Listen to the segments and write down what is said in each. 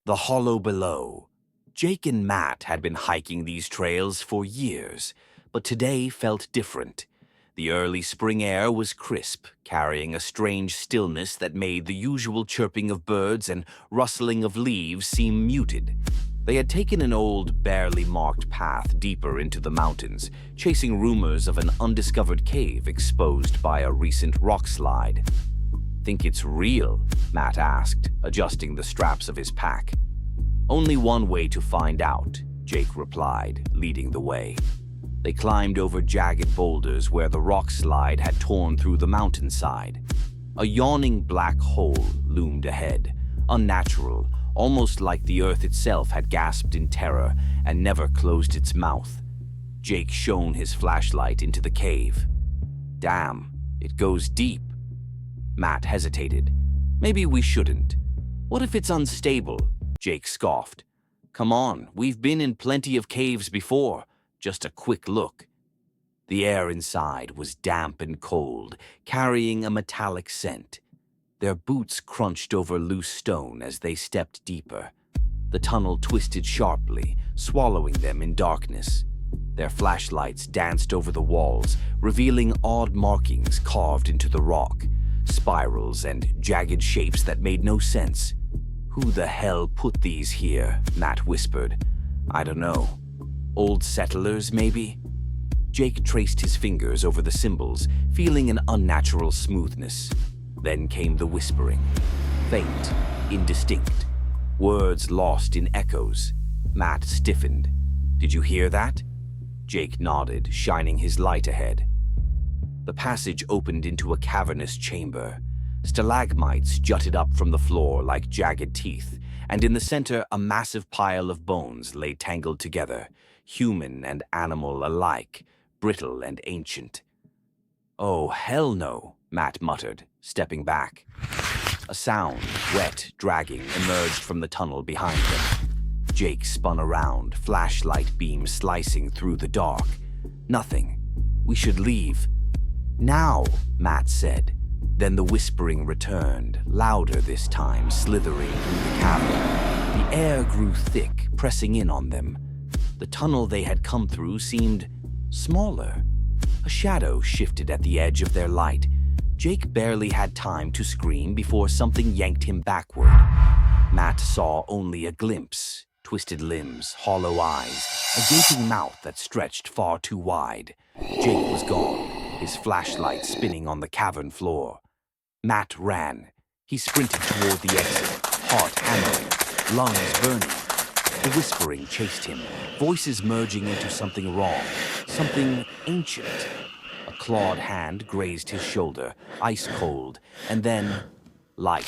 The hollow below. Jake and Matt had been hiking these trails for years, but today felt different. The early spring air was crisp, carrying a strange stillness that made the usual chirping of birds and rustling of leaves seem muted. They had taken an old, barely marked path deeper into the mountains, chasing rumors of an undiscovered cave exposed by a recent rock slide. "Think it's real?" Matt asked, adjusting the straps of his pack. "Only one way to find out," Jake replied, leading the way. They climbed over jagged boulders where the rock slide had torn through the mountainside. A yawning black hole loomed ahead, unnatural, almost like the earth itself had gasped in terror and never closed its mouth. Jake shone his flashlight into the cave. "Damn, it goes deep." Matt hesitated. "Maybe we shouldn't. What if it's unstable?" Jake scoffed. "Come on, we've been in plenty of caves before. Just a quick look." The air inside was damp and cold, carrying a metallic scent. Their boots crunched over loose stone as they stepped deeper. The tunnel twisted sharply, swallowing them in darkness. Their flashlights danced over the walls, revealing odd markings carved into the rock, spirals and jagged shapes that made no sense. "Who the hell put these here?" Matt whispered. "I don't know. Old settlers, maybe?" Jake traced his fingers over the symbols, feeling an unnatural smoothness. Then came the whispering. Faint, indistinct. Words lost in echoes. Matt stiffened. "Did you hear that?" Jake nodded, shining his light ahead. The passage opened into a cavernous chamber. Stalagmites jutted up from the floor like jagged teeth, and in the center a massive pile of bones lay tangled together, human and animal alike, brittle and ancient. "Oh, hell no," Matt muttered, stepping back. A sound, wet, dragging, emerged from the tunnel behind them. Jake spun around, flashlight beam slicing through the dark. "Nothing. We should leave." "Now," Matt said. Then the whispering returned, louder this time, slithering through the cavern. The air grew thick, pressing in on them. The tunnel they had come through seemed smaller. A shadow shifted at the edge of their light. Jake barely had time to scream before something yanked him backward. Matt saw only a glimpse, twisted limbs, hollow eyes, a gaping mouth that stretched far too wide. Jake was gone, his flashlight spinning on the cavern floor. Matt ran. He sprinted toward the exit, heart hammering, lungs burning. The whispering chased him, voices merging into something wrong, something ancient. A clawed hand grazed his shoulder, ice cold, and then light.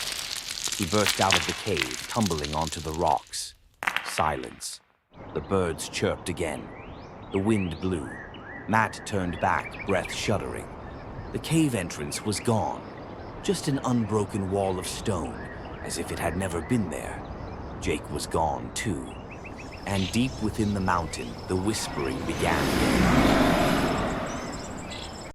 He burst out of the cave, tumbling onto the rocks. Silence. The birds chirped again. The wind blew. Matt turned back, breath shuddering. The cave entrance was gone. Just an unbroken wall of stone, as if it had never been there. Jake was gone, too. And deep within the mountain, the whispering began again.